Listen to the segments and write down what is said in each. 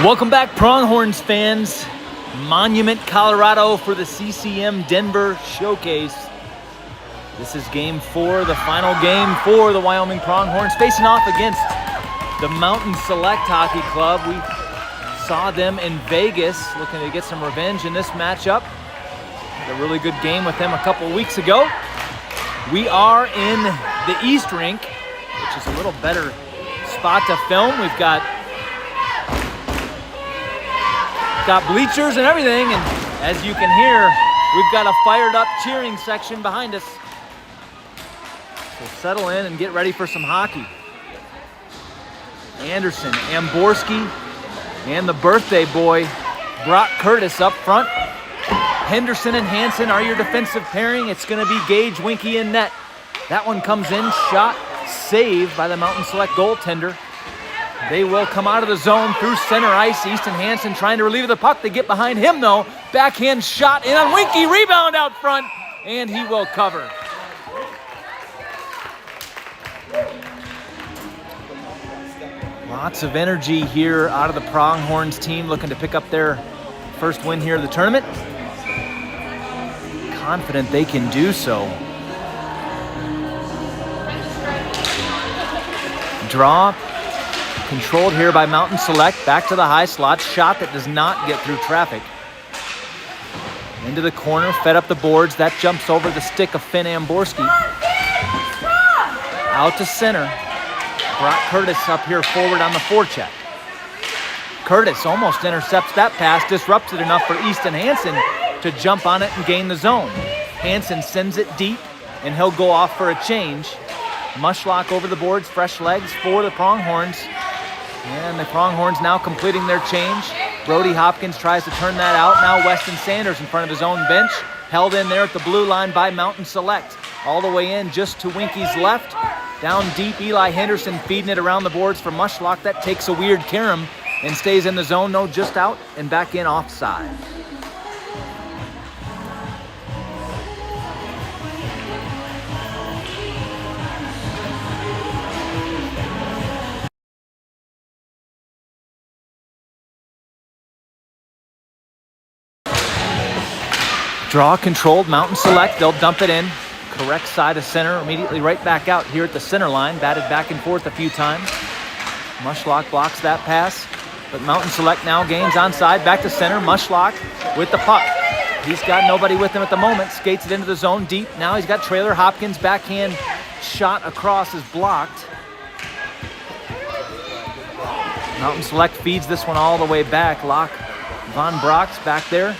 Welcome back, Pronghorns fans. Monument, Colorado for the CCM Denver Showcase. This is game 4, the final game for the Wyoming Pronghorns, facing off against the Mountain Select Hockey Club. We saw them in Vegas looking to get some revenge in this matchup. Had a really good game with them a couple weeks ago. We are in the East Rink, which is a little better spot to film. We've got bleachers and everything, and as you can hear, we've got a fired up cheering section behind us. So settle in and get ready for some hockey. Anderson, Amborski, and the birthday boy, Brock Curtis up front. Henderson and Hansen are your defensive pairing. It's going to be Gage Winke in net. That one comes in, shot, saved by the Mountain Select goaltender. They will come out of the zone through center ice. Easton Hansen trying to relieve the puck. They get behind him though. Backhand shot in on Winke, rebound out front, and he will cover. Lots of energy here out of the Pronghorns team, looking to pick up their first win here of the tournament. Confident they can do so. Draw controlled here by Mountain Select. Back to the high slot. Shot that does not get through traffic. Into the corner, fed up the boards. That jumps over the stick of Finn Amborski. Out to center. Brock Curtis up here forward on the forecheck. Curtis almost intercepts that pass, disrupted enough for Easton Hansen to jump on it and gain the zone. Hansen sends it deep, and he'll go off for a change. Mushlock over the boards, fresh legs for the Pronghorns. And the Pronghorns now completing their change. Brody Hopkins tries to turn that out. Now Weston Sanders in front of his own bench. Held in there at the blue line by Mountain Select. All the way in just to Winke's left. Down deep, Elijah Henderson feeding it around the boards for Mushlock. That takes a weird carom and stays in the zone. No, just out and back in offside. Draw controlled, Mountain Select, they'll dump it in. Correct side of center, immediately right back out here at the center line. Batted back and forth a few times. Mushlock blocks that pass, but Mountain Select now gains onside, back to center. Mushlock with the puck. He's got nobody with him at the moment, skates it into the zone deep. Now he's got trailer. Hopkins, backhand shot across is blocked. Mountain Select feeds this one all the way back. Locke Vanbragt back there.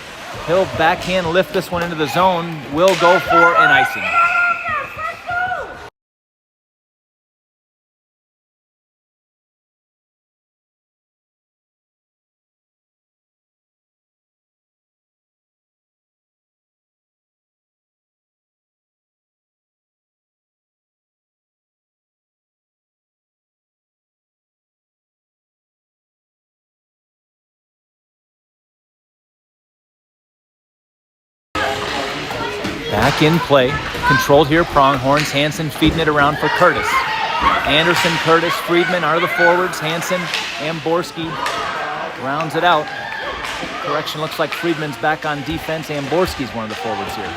He'll backhand lift this one into the zone. Will go for an icing. Back in play, controlled here, Pronghorns. Hansen feeding it around for Curtis. Anderson, Curtis, Friedman are the forwards. Hansen, Amborski rounds it out. Correction, looks like Friedman's back on defense. Amborski's one of the forwards here.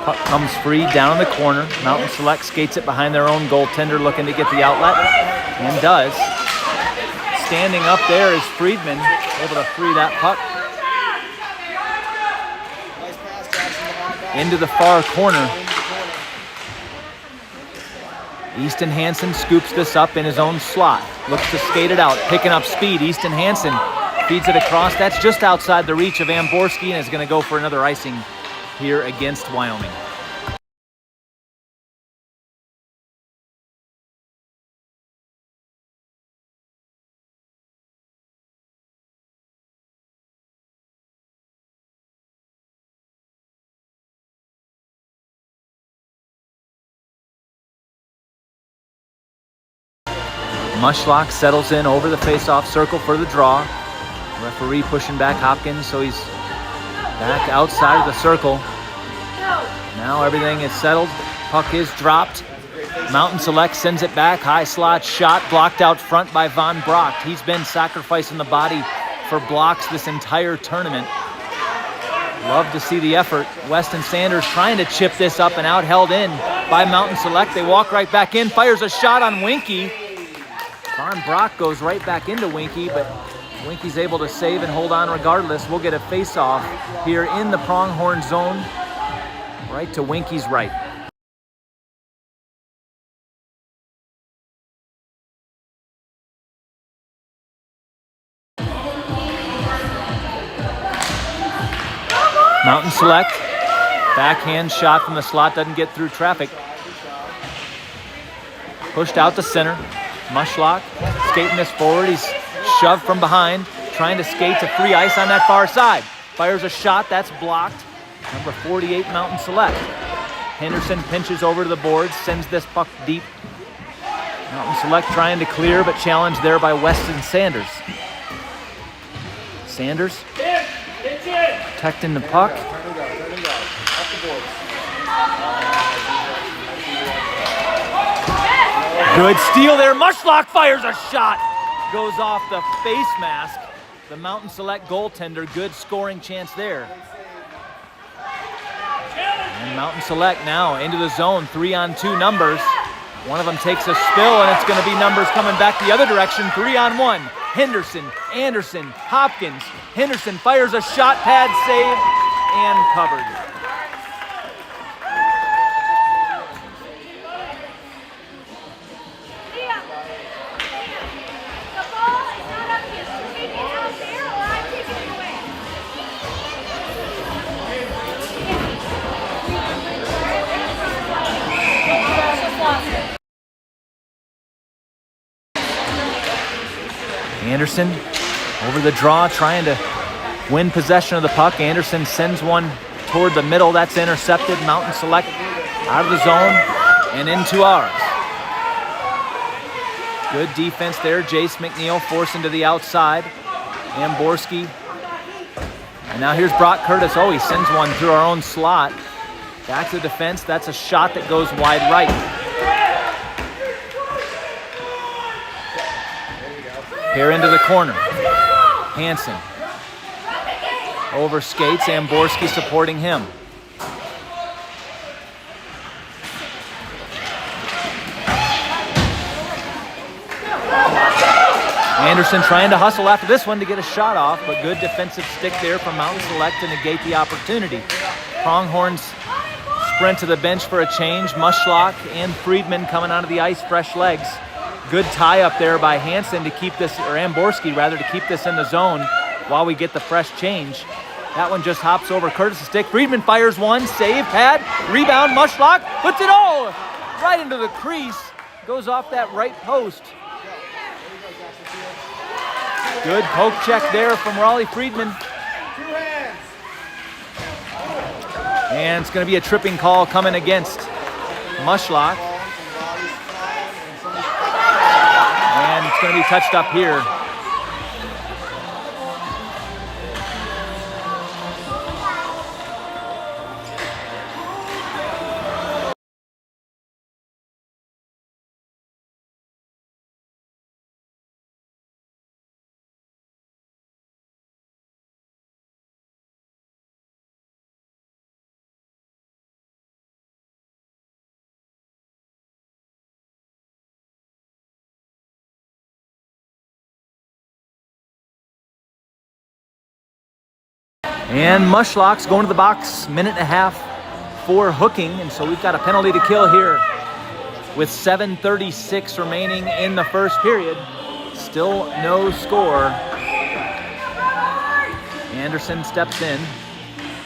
Puck comes free down in the corner. Mountain Select skates it behind their own goaltender, looking to get the outlet, and does. Standing up there is Friedman, able to free that puck. Into the far corner. Easton Hansen scoops this up in his own slot. Looks to skate it out, picking up speed. Easton Hansen feeds it across. That's just outside the reach of Amborski and is going to go for another icing here against Wyoming. Mushlock settles in over the face-off circle for the draw. Referee pushing back Hopkins, so he's back outside of the circle. Now everything is settled. Puck is dropped. Mountain Select sends it back. High slot shot blocked out front by Vanbragt. He's been sacrificing the body for blocks this entire tournament. Love to see the effort. Weston Sanders trying to chip this up and out, held in by Mountain Select. They walk right back in, fires a shot on Winke. Vanbragt goes right back into Winke, but Winke's able to save and hold on regardless. We'll get a face-off here in the Pronghorn zone, right to Winke's right. Mountain Select, backhand shot from the slot, doesn't get through traffic. Pushed out to center. Mushlock skating this forward. He's shoved from behind, trying to skate to free ice on that far side. Fires a shot, that's blocked. Number 48, Mountain Select. Henderson pinches over to the boards, sends this puck deep. Mountain Select trying to clear, but challenged there by Weston Sanders. Sanders protecting the puck. Good steal there. Mushlock fires a shot. Goes off the face mask. The Mountain Select goaltender. Good scoring chance there. And Mountain Select now into the zone. 3-on-2 numbers. One of them takes a spill, and it's going to be numbers coming back the other direction. 3-on-1. Henderson, Anderson, Hopkins. Henderson fires a shot, pad save, and covered. Anderson over the draw, trying to win possession of the puck. Anderson sends one toward the middle. That's intercepted. Mountain Select out of the zone and into ours. Good defense there. Jayce McNeal forcing to the outside. Amborski. And now here's Brock Curtis. Oh, he sends one through our own slot. Back to defense. That's a shot that goes wide right. Here into the corner. Hansen. Over skates. Amborski supporting him. Anderson trying to hustle after this one to get a shot off, but good defensive stick there from Mountain Select to negate the opportunity. Pronghorns sprint to the bench for a change. Mushlock and Friedman coming onto the ice, fresh legs. Good tie up there by Hansen to keep this, or Amborski rather, to keep this in the zone while we get the fresh change. That one just hops over Curtis' stick. Friedman fires one, save, pad, rebound, Mushlock puts it all right into the crease. Goes off that right post. Good poke check there from Raleigh Friedman. And it's going to be a tripping call coming against Mushlock. And it's going to be touched up here. And Mushlock's going to the box, minute and a half for hooking, and so we've got a penalty to kill here with 7:36 remaining in the first period. Still no score. Anderson steps in.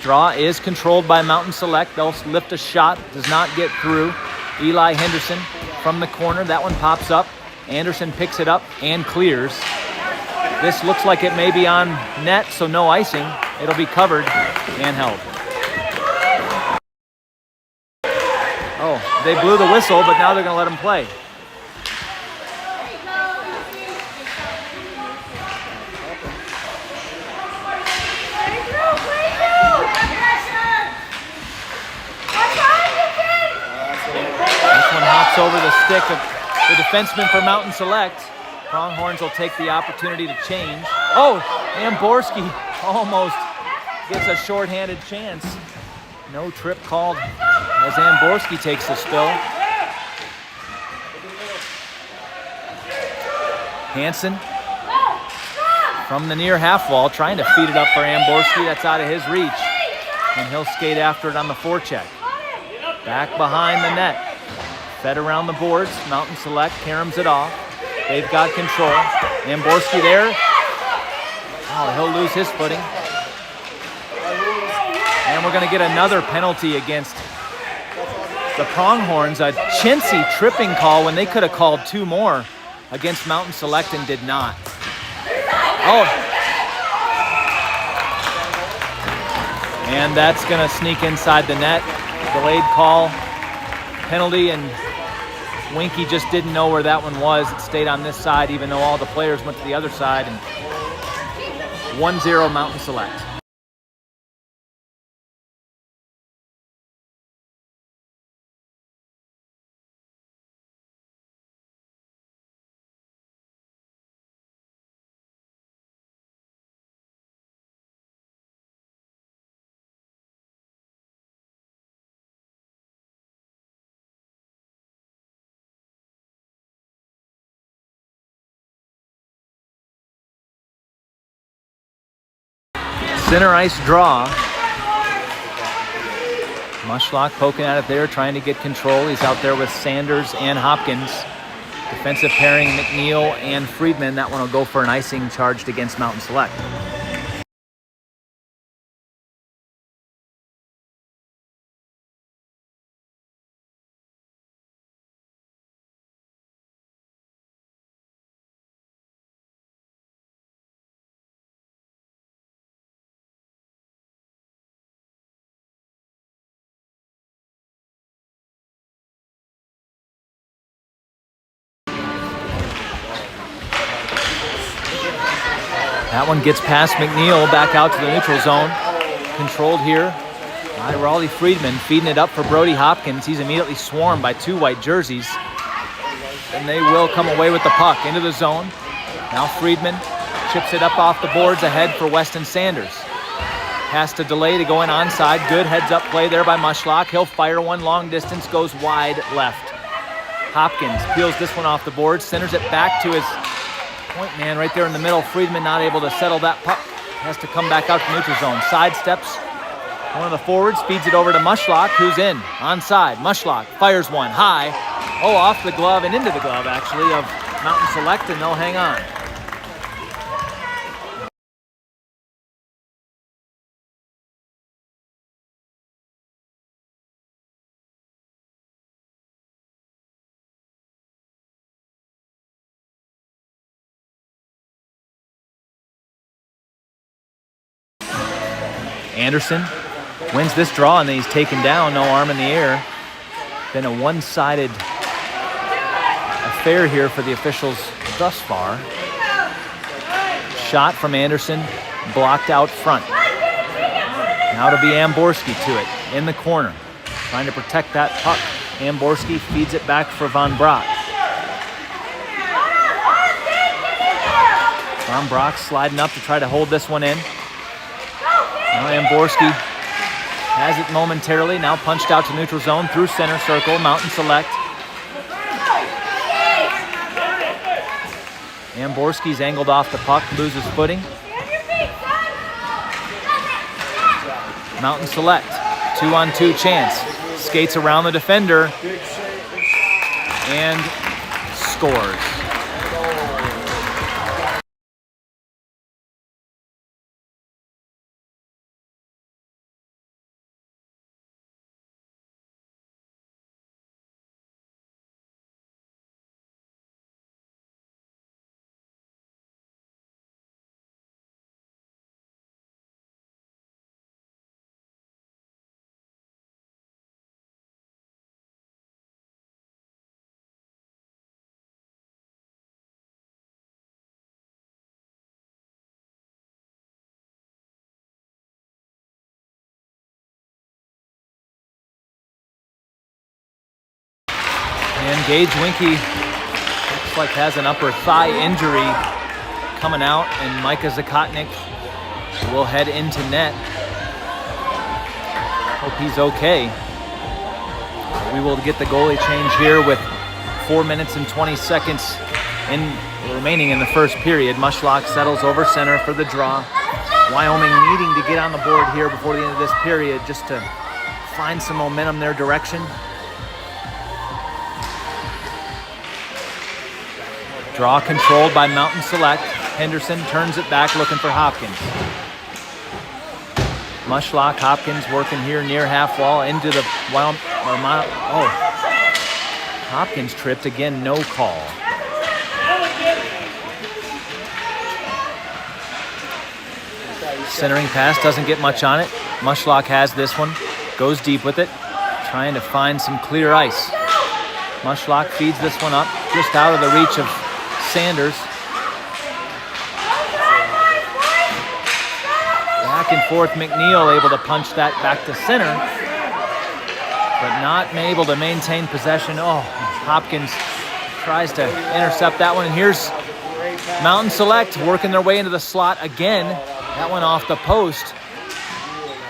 Draw is controlled by Mountain Select. They'll lift a shot, does not get through. Elijah Henderson from the corner, that one pops up. Anderson picks it up and clears. This looks like it may be on net, so no icing. It'll be covered and held. Oh, they blew the whistle, but now they're going to let him play. This one hops skips over the stick of the defenseman for Mountain Select. Pronghorns will take the opportunity to change. Oh, Amborski almost gets a shorthanded chance. No trip called as Amborski takes the spill. Hansen from the near half wall, trying to feed it up for Amborski. That's out of his reach. And he'll skate after it on the forecheck. Back behind the net. Fed around the boards. Mountain Select caroms it off. They've got control. Amborski there. Oh, he'll lose his footing. And we're going to get another penalty against the Pronghorns. A chintzy tripping call when they could have called two more against Mountain Select and did not. Oh. And that's going to sneak inside the net. Delayed call, penalty, and Winke just didn't know where that one was. It stayed on this side even though all the players went to the other side. And 1-0 Mountain Select. Center ice draw. Mushlock poking at it there, trying to get control. He's out there with Sanders and Hopkins. Defensive pairing, McNeal and Friedman. That one will go for an icing charged against Mountain Select. That one gets past McNeal, back out to the neutral zone. Controlled here by Ralston Friedman, feeding it up for Brody Hopkins. He's immediately swarmed by two white jerseys. And they will come away with the puck into the zone. Now Friedman chips it up off the boards ahead for Weston Sanders. Has to delay to go in onside. Good heads-up play there by Mushlock. He'll fire one long distance, goes wide left. Hopkins peels this one off the board, centers it back to his point man right there in the middle. Friedman not able to settle that puck. Has to come back out to neutral zone. Sidesteps one of the forwards, feeds it over to Mushlock, who's in, onside. Mushlock fires one high. Oh, off the glove and into the glove, actually, of Mountain Select, and they'll hang on. Anderson wins this draw, and then he's taken down, no arm in the air. Been a one-sided affair here for the officials thus far. Shot from Anderson, blocked out front. Now to be Amborski to it, in the corner, trying to protect that puck. Amborski feeds it back for Vanbragt. Vanbragt sliding up to try to hold this one in. Now Amborski has it momentarily, now punched out to neutral zone through center circle, Mountain Select. Amborski's angled off the puck, loses footing. Mountain Select, 2-on-2 chance. Skates around the defender and scores. And Gage Winke looks like has an upper thigh injury coming out, and Micha Zakotnik will head into net. Hope he's okay. We will get the goalie change here with 4 minutes and 20 seconds remaining in the first period. Mushlock settles over center for the draw. Wyoming needing to get on the board here before the end of this period just to find some momentum their direction. Draw controlled by Mountain Select. Henderson turns it back looking for Hopkins. Mushlock, Hopkins working here near half wall into the Wyoming. Hopkins tripped again, no call. Centering pass doesn't get much on it. Mushlock has this one, goes deep with it, trying to find some clear ice. Mushlock feeds this one up, just out of the reach of Sanders. Back and forth, McNeal able to punch that back to center, but not able to maintain possession. Oh, Hopkins tries to intercept that one, and here's Mountain Select working their way into the slot again. That one off the post.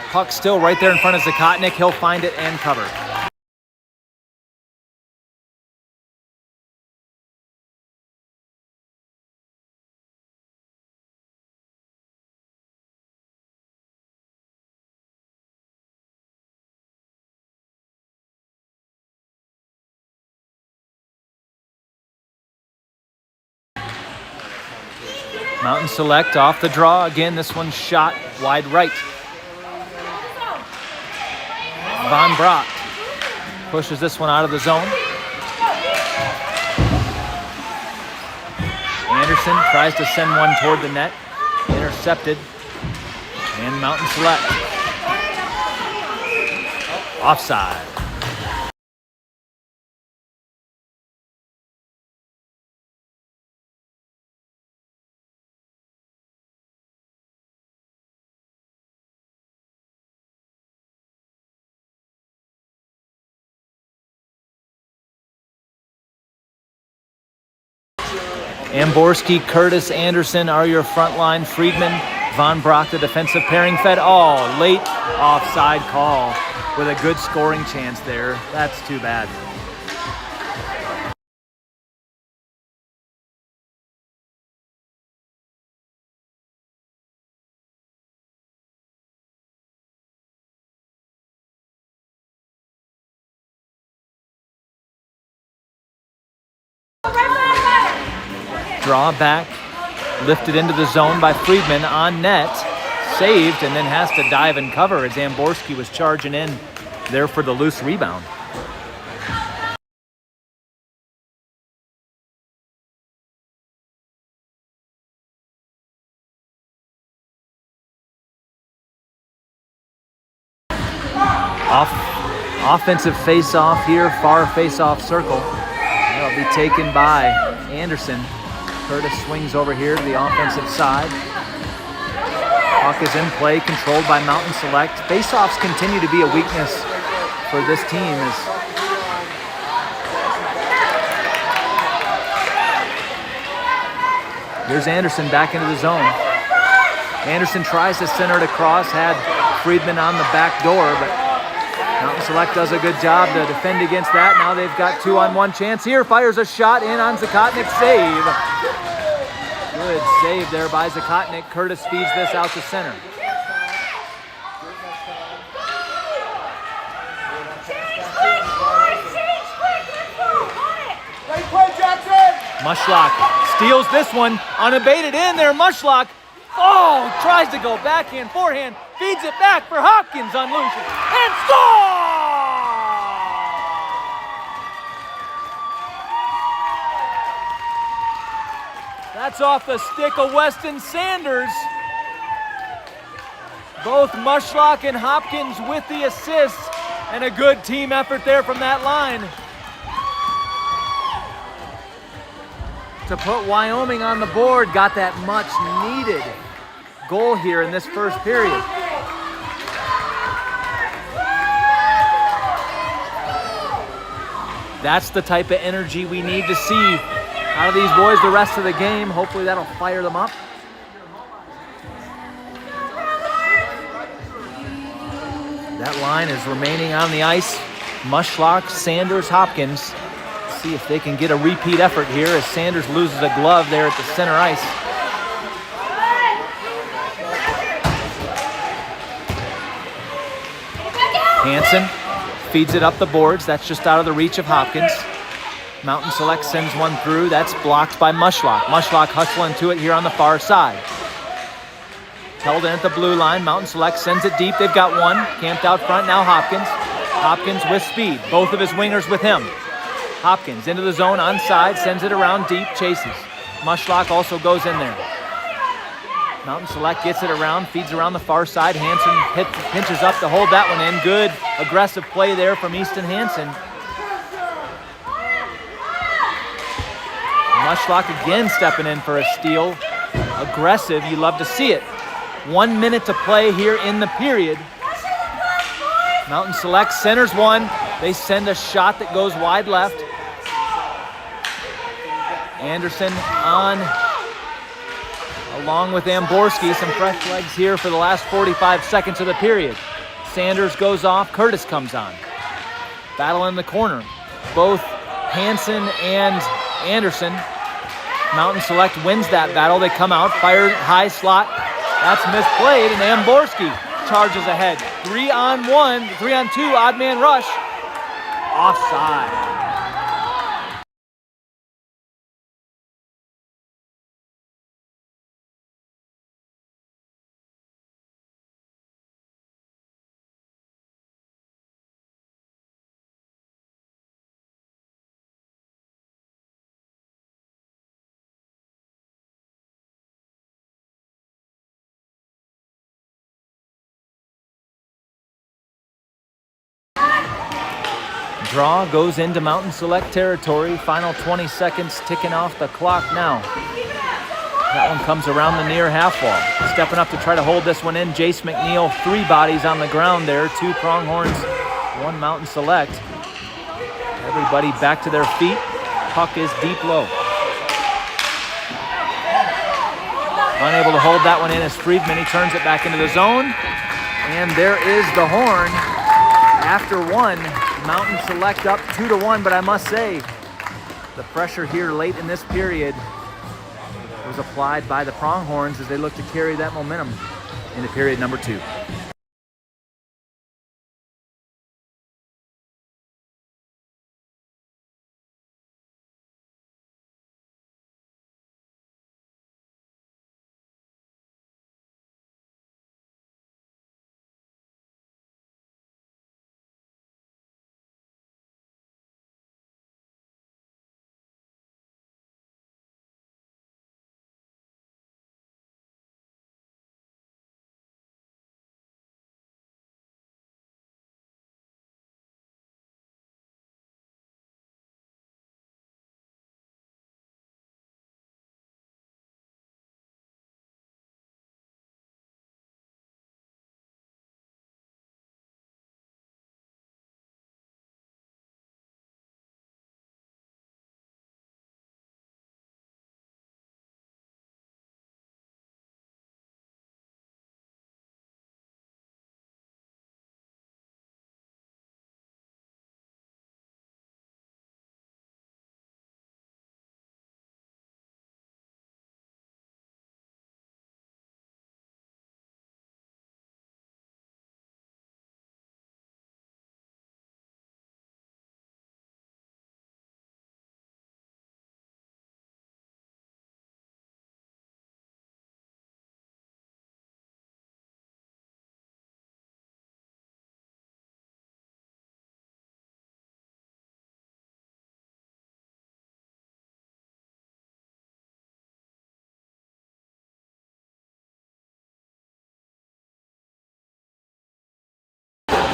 Puck still right there in front of Zakotnik. He'll find it and cover. Mountain Select off the draw. Again, this one shot wide right. Vanbragt pushes this one out of the zone. Anderson tries to send one toward the net. Intercepted. And Mountain Select. Offside. Amborski, Curtis, Anderson are your front line. Friedman, Vanbragt, the defensive pairing, fed all. Late offside call with a good scoring chance there. That's too bad. Draw back, lifted into the zone by Friedman on net, saved, and then has to dive and cover as Amborski was charging in there for the loose rebound. Offensive face-off here, far face-off circle. That'll be taken by Anderson. Curtis swings over here to the offensive side. Puck is in play, controlled by Mountain Select. Face-offs continue to be a weakness for this team. Here's Anderson back into the zone. Anderson tries to center it across, had Friedman on the back door, but Mountain Select does a good job to defend against that. Now they've got 2-on-1 chance here. Fires a shot in on Zakotnik. Save. Good save there by Zakotnik. Curtis feeds this out to center. Mushlock steals this one. Unabated in there. Mushlock. Oh, tries to go backhand, forehand. Feeds it back for Hopkins on loose. And score! That's off the stick of Weston Sanders. Both Mushlock and Hopkins with the assist. And a good team effort there from that line to put Wyoming on the board. Got that much needed goal here in this first period. That's the type of energy we need to see out of these boys the rest of the game. Hopefully that'll fire them up. That line is remaining on the ice. Mushlock, Sanders, Hopkins. Let's see if they can get a repeat effort here as Sanders loses a glove there at the center ice. Hansen feeds it up the boards. That's just out of the reach of Hopkins. Mountain Select sends one through. That's blocked by Mushlock. Mushlock hustling to it here on the far side. Held in at the blue line. Mountain Select sends it deep. They've got one. Camped out front now Hopkins. Hopkins with speed. Both of his wingers with him. Hopkins into the zone onside. Sends it around deep. Chases. Mushlock also goes in there. Mountain Select gets it around. Feeds around the far side. Hansen pinches up to hold that one in. Good aggressive play there from Easton Hansen. Mushlock again stepping in for a steal. Aggressive. You love to see it. 1 minute to play here in the period. Mountain Select centers one. They send a shot that goes wide left. Anderson on along with Amborski. Some fresh legs here for the last 45 seconds of the period. Sanders goes off. Curtis comes on. Battle in the corner. Both Hansen and Anderson. Mountain Select wins that battle. They come out, fire high slot. That's misplayed, and Amborski charges ahead. 3-on-1, 3-on-2, odd man rush. Offside. Draw goes into Mountain Select territory. Final 20 seconds ticking off the clock now. That one comes around the near half wall. Stepping up to try to hold this one in, Jayce McNeal. 3 bodies on the ground there. 2 Pronghorns, 1 Mountain Select. Everybody back to their feet. Puck is deep low. Unable to hold that one in as Friedman, he turns it back into the zone. And there is the horn. After one, Mountain Select up 2-1, but I must say, the pressure here late in this period was applied by the Pronghorns as they look to carry that momentum into period number 2.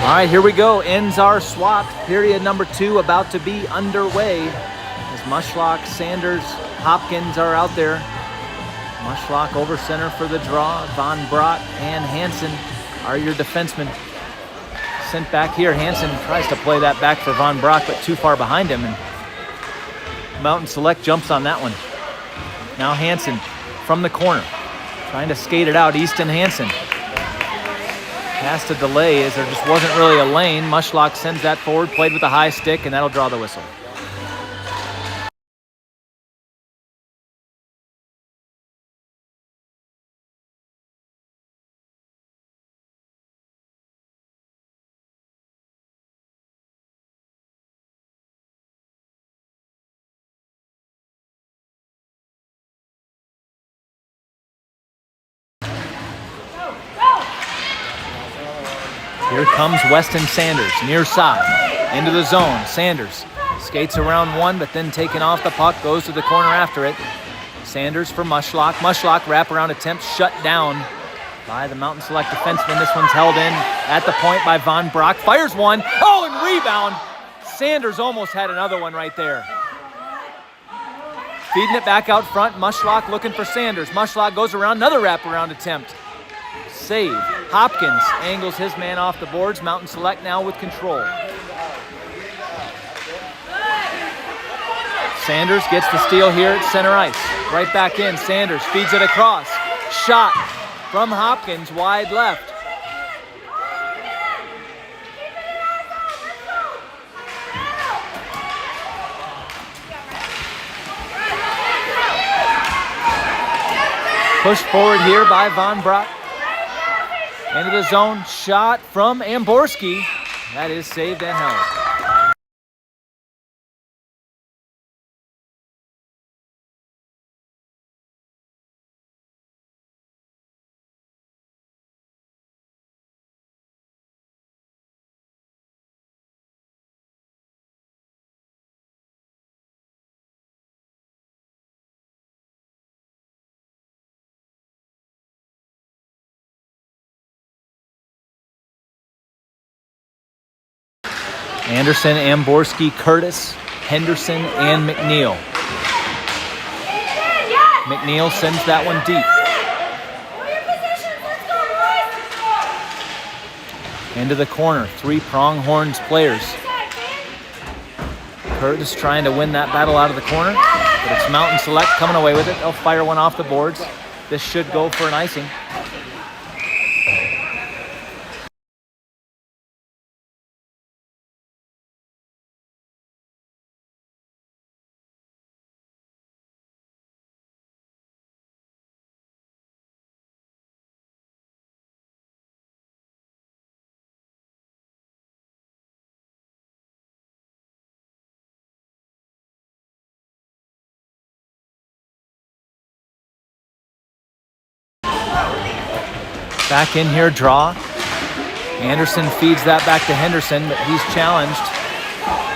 All right, here we go. Ends are swapped. Period number 2 about to be underway as Mushlock, Sanders, Hopkins are out there. Mushlock over center for the draw. Vanbragt and Hansen are your defensemen. sent back here. Hansen tries to play that back for Vanbragt, but too far behind him. And Mountain Select jumps on that one. Now Hansen from the corner, trying to skate it out. Easton Hansen has to delay as there just wasn't really a lane. Mushlock sends that forward, played with a high stick, and that'll draw the whistle. Here comes Weston Sanders, near side, into the zone. Sanders skates around one, but then taking off the puck, goes to the corner after it. Sanders for Mushlock. Mushlock wraparound attempt shut down by the Mountain Select defenseman. This one's held in at the point by Vanbragt. Fires one. Oh, and rebound. Sanders almost had another one right there. Feeding it back out front. Mushlock looking for Sanders. Mushlock goes around, another wraparound attempt. Save. Hopkins angles his man off the boards. Mountain Select now with control. Sanders gets the steal here at center ice. Right back in. Sanders feeds it across. Shot from Hopkins, wide left. Pushed forward here by Vanbragt. Into the zone, shot from Amborski. That is saved and held. Anderson, Amborski, Curtis, Henderson, and McNeal. McNeal sends that one deep. Into the corner, 3 Pronghorns players. Curtis trying to win that battle out of the corner, but it's Mountain Select coming away with it. They'll fire one off the boards. This should go for an icing. Back in here, draw. Anderson feeds that back to Henderson, but he's challenged.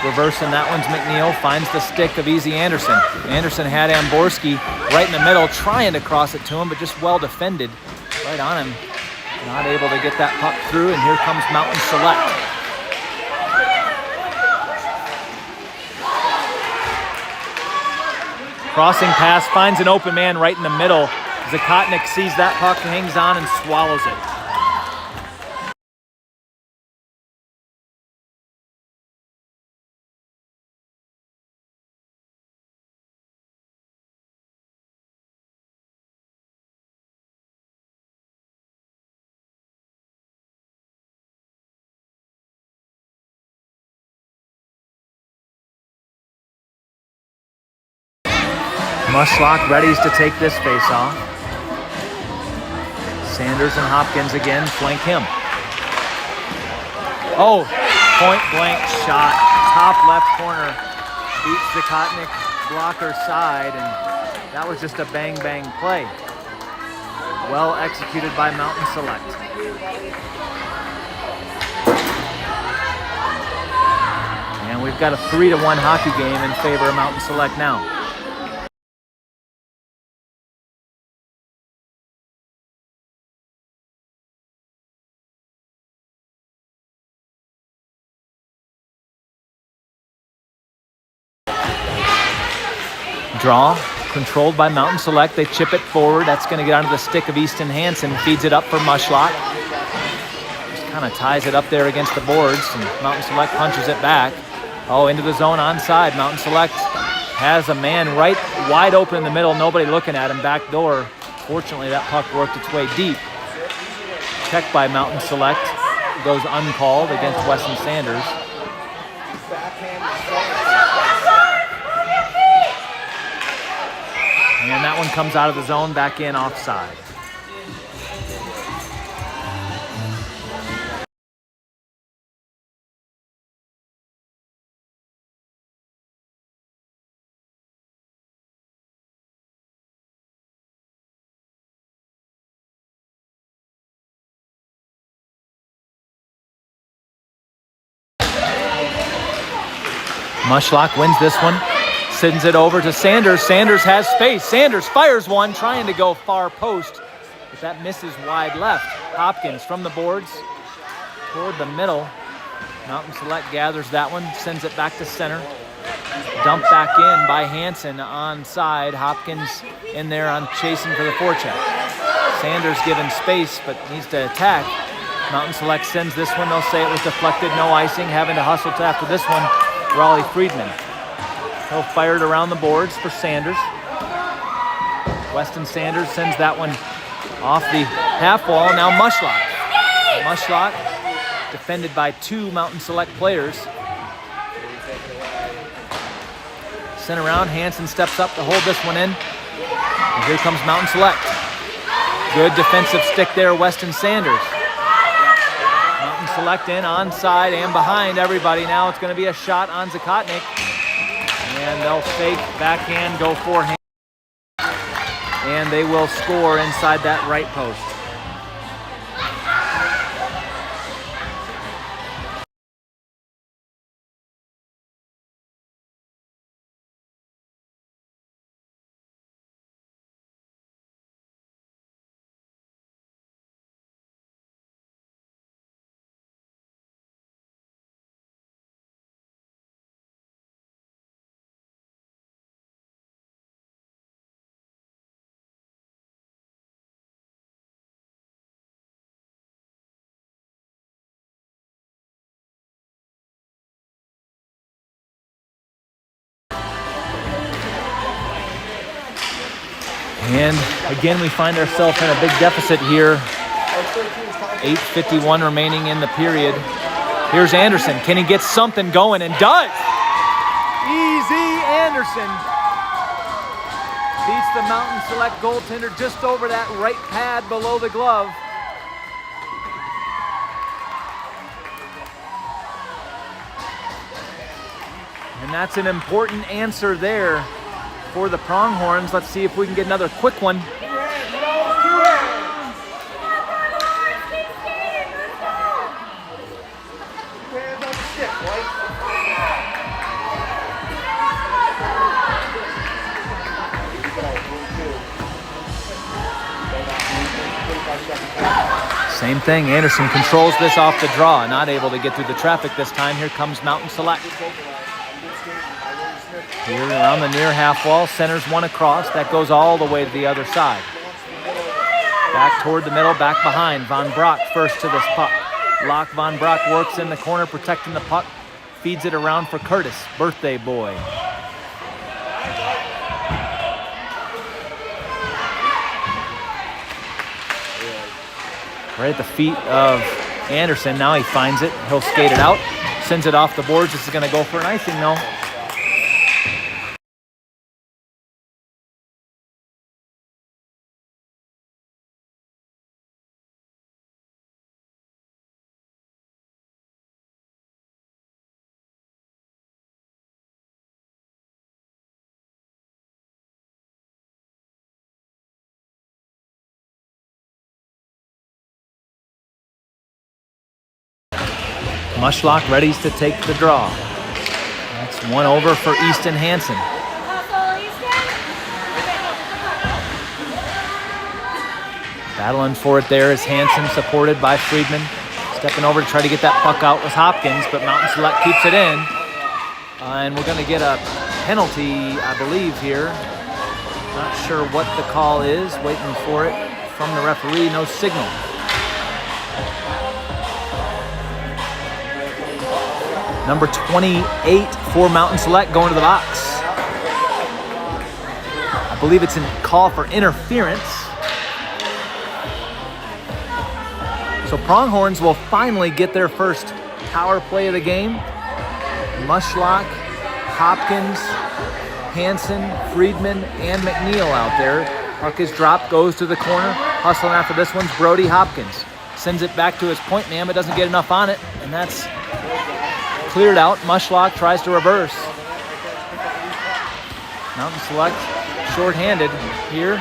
Reversing that one's McNeal, finds the stick of Easy Anderson. Anderson had Amborski right in the middle, trying to cross it to him, but just well defended. Right on him. Not able to get that puck through, and here comes Mountain Select. Crossing pass, finds an open man right in the middle. Zakotnik sees that puck, hangs on, and swallows it. Mushlock readies to take this face-off. Sanders and Hopkins again flank him. Oh, point-blank shot. Top left corner. Beats Zakotnik, blocker side, and that was just a bang-bang play. Well executed by Mountain Select. And we've got a 3-1 hockey game in favor of Mountain Select now. Draw, controlled by Mountain Select. They chip it forward. That's going to get onto the stick of Easton Hansen. Feeds it up for Mushlock. Just kind of ties it up there against the boards, and Mountain Select punches it back. Oh, into the zone onside. Mountain Select has a man right wide open in the middle, nobody looking at him, back door. Fortunately, that puck worked its way deep. Checked by Mountain Select, goes uncalled against Weston Sanders. And that one comes out of the zone, back in offside. Mushlock wins this one, sends it over to Sanders. Sanders has space. Sanders fires one, trying to go far post, but that misses wide left. Hopkins from the boards toward the middle. Mountain Select gathers that one, sends it back to center. Dumped back in by Hansen onside. Hopkins in there on chasing for the forecheck. Sanders given space, but needs to attack. Mountain Select sends this one. They'll say it was deflected, no icing. Having to hustle to after this one, Ralston Friedman. He'll fire it around the boards for Sanders. Weston Sanders sends that one off the half wall. Now Mushlock. Mushlock defended by two Mountain Select players. Sent around. Hansen steps up to hold this one in. And here comes Mountain Select. Good defensive stick there, Weston Sanders. Mountain Select in, onside and behind everybody. Now it's going to be a shot on Zakotnik. And they'll fake, backhand, go forehand. And they will score inside that right post. And again, we find ourselves in a big deficit here. 8:51 remaining in the period. Here's Anderson. Can he get something going? And does! Easy Anderson beats the Mountain Select goaltender just over that right pad below the glove. And that's an important answer there for the Pronghorns. Let's see if we can get another quick one. Same thing, Anderson controls this off the draw, not able to get through the traffic this time. Here comes Mountain Select. Here around the near half wall, centers one across. That goes all the way to the other side. Back toward the middle, back behind. Vanbragt first to this puck. Locke Vanbragt works in the corner, protecting the puck. Feeds it around for Curtis, birthday boy. Right at the feet of Anderson. Now he finds it. He'll skate it out. Sends it off the boards. This is going to go for an icing, though. Mushlock readies to take the draw. That's one over for Easton Hansen. Battling for it there is Hansen, supported by Friedman. Stepping over to try to get that puck out with Hopkins, but Mountain Select keeps it in. And we're going to get a penalty, I believe, here. Not sure what the call is. Waiting for it from the referee. No signal. Number 28 for Mountain Select going to the box. I believe it's a call for interference. So Pronghorns will finally get their first power play of the game. Mushlock, Hopkins, Hansen, Friedman, and McNeal out there. Puck is dropped, goes to the corner. Hustling after this one's Brody Hopkins. Sends it back to his point man, but doesn't get enough on it, and that's cleared out. Mushlock tries to reverse. Mountain Select short-handed here.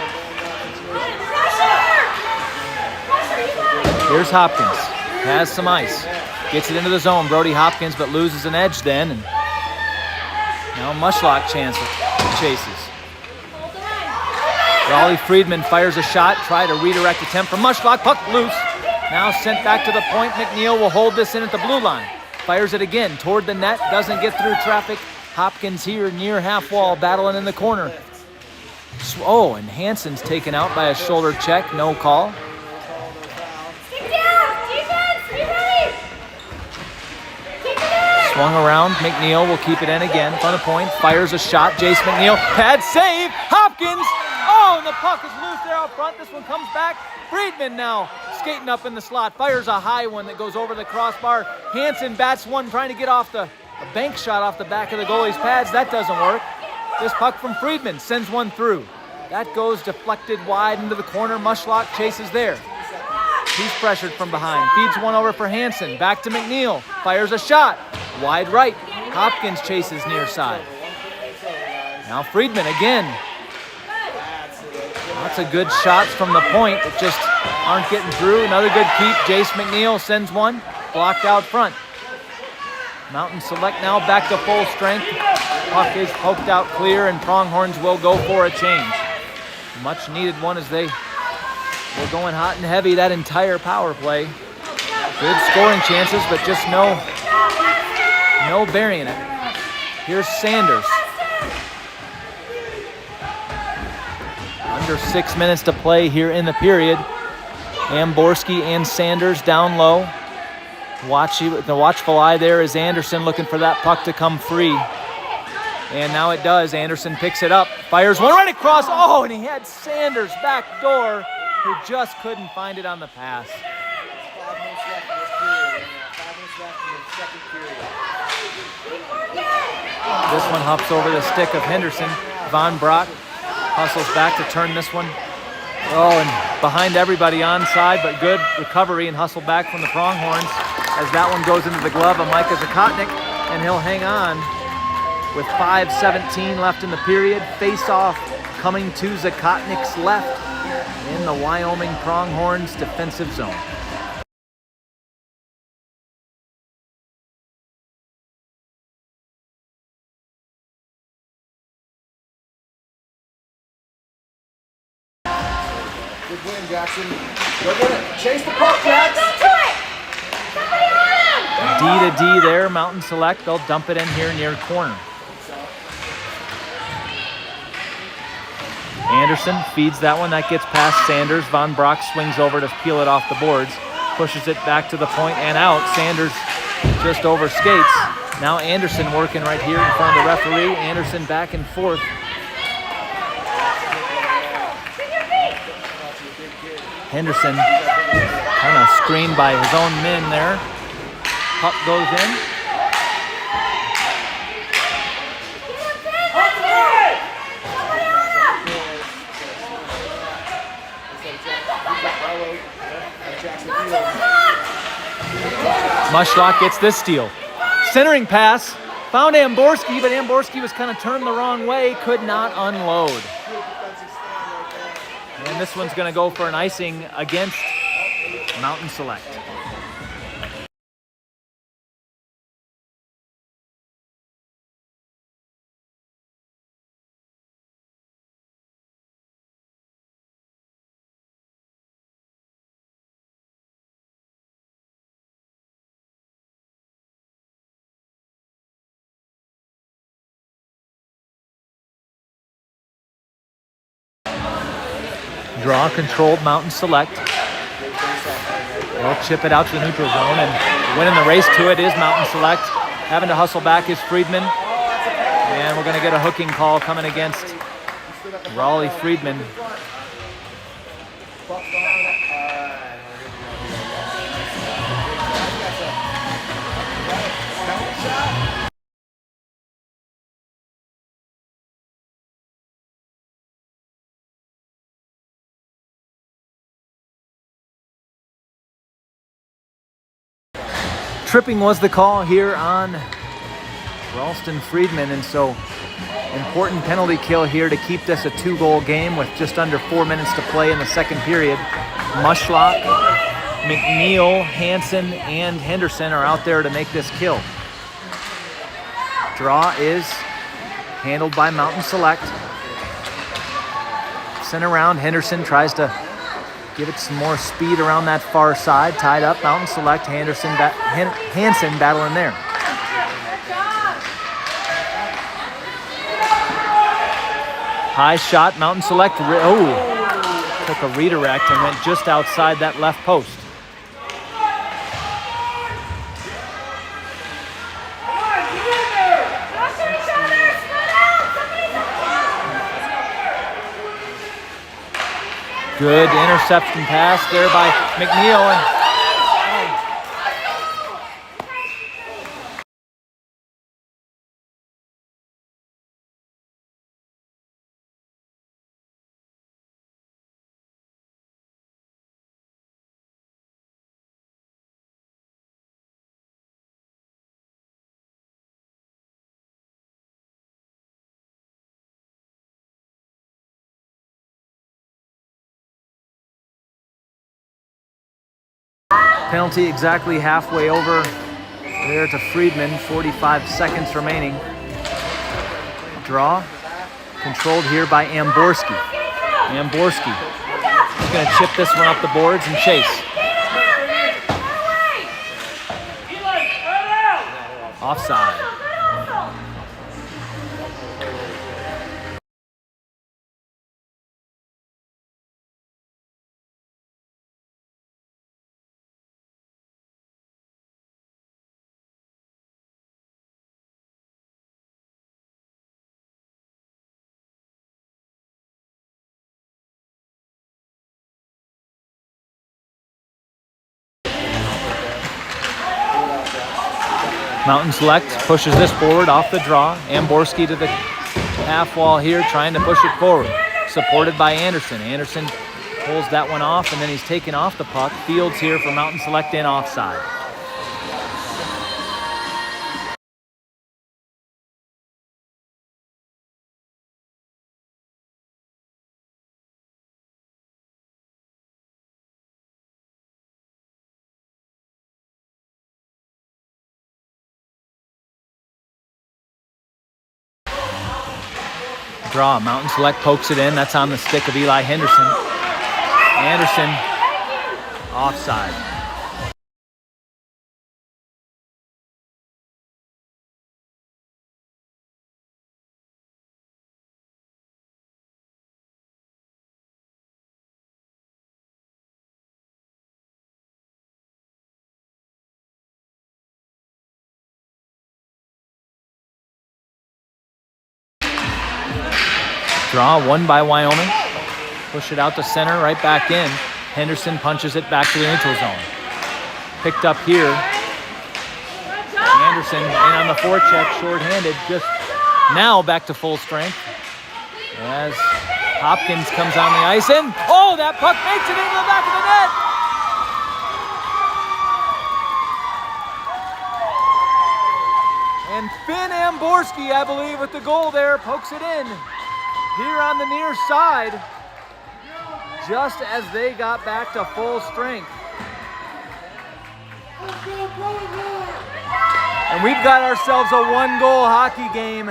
Here's Hopkins. Has some ice. Gets it into the zone. Brody Hopkins, but loses an edge then. And now Mushlock chases. Ralston Friedman fires a shot. Try to redirect attempt from Mushlock. Puck loose. Now sent back to the point. McNeal will hold this in at the blue line. Fires it again toward the net. Doesn't get through traffic. Hopkins here near half wall, battling in the corner. Oh, and Hansen's taken out by a shoulder check. No call. Swung around. McNeal will keep it in again. Front of point. Fires a shot. Jayce McNeal. Pad save. Hopkins. Oh, and the puck is loose there out front. This one comes back. Friedman now skating up in the slot. Fires a high one that goes over the crossbar. Hansen bats one trying to get off a bank shot off the back of the goalie's pads. That doesn't work. This puck from Friedman sends one through. That goes deflected wide into the corner. Mushlock chases there. He's pressured from behind. Feeds one over for Hansen. Back to McNeal. Fires a shot. Wide right. Hopkins chases near side. Now Friedman again. Lots of good shots from the point that just aren't getting through. Another good keep. Jayce McNeal sends one. Blocked out front. Mountain Select now back to full strength. Puck is poked out clear, and Pronghorns will go for a change. Much needed one as they were going hot and heavy that entire power play. Good scoring chances, but just no burying it. Here's Sanders. Under 6 minutes to play here in the period. Amborski and Sanders down low. The watchful eye there is Anderson looking for that puck to come free. And now it does. Anderson picks it up, fires one right across. Oh, and he had Sanders back door, who just couldn't find it on the pass. 5 minutes left in this period. 5 minutes left in the second period. This one hops over the stick of Henderson. Vanbragt hustles back to turn this one. Oh, and behind everybody onside, but good recovery and hustle back from the Pronghorns as that one goes into the glove of Micha Zakotnik, and he'll hang on with 5:17 left in the period. Face-off coming to Zakotnik's left in the Wyoming Pronghorns defensive zone. Good win, Jackson. Go get it. Chase the puck, Jax. D to D there, Mountain Select. They'll dump it in here near corner. Anderson feeds that one. That gets past Sanders. Vanbragt swings over to peel it off the boards. Pushes it back to the point and out. Sanders just over skates. Now Anderson working right here in front of the referee. Anderson back and forth. Henderson kind of screened by his own men there. Puck goes in. Mushlock gets this steal. Centering pass. Found Amborski, but Amborski was kind of turned the wrong way. Could not unload. And this one's going to go for an icing against Mountain Select. Draw controlled Mountain Select. They'll chip it out to the neutral zone, and winning the race to it is Mountain Select. Having to hustle back is Friedman. And we're going to get a hooking call coming against Raleigh Friedman. Tripping was the call here on Ralston Friedman, and so important penalty kill here to keep this a 2-goal game with just under 4 minutes to play in the second period. Mushlock, McNeal, Hansen, and Henderson are out there to make this kill. Draw is handled by Mountain Select. Sent around, Henderson tries to give it some more speed around that far side. Tied up, Mountain Select, Hansen battling there. High shot, Mountain Select, took a redirect and went just outside that left post. Good interception pass there by McNeal. Penalty exactly halfway over there to Friedman, 45 seconds remaining. Draw, controlled here by Amborski. Amborski is going to chip this one up the boards and chase. Offside. Mountain Select pushes this forward off the draw. Amborski to the half wall here, trying to push it forward. Supported by Anderson. Anderson pulls that one off, and then he's taken off the puck. Fields here for Mountain Select in offside. Draw, Mountain Select pokes it in. That's on the stick of Eli Henderson. Anderson, offside. Draw, won by Wyoming. Push it out to center, right back in. Henderson punches it back to the neutral zone. Picked up here. Anderson in on the forecheck, shorthanded, just now back to full strength. As Hopkins comes on the ice, and that puck makes it into the back of the net! And Finn Amborski, I believe, with the goal there, pokes it in. Here on the near side, just as they got back to full strength. And we've got ourselves a 1-goal hockey game.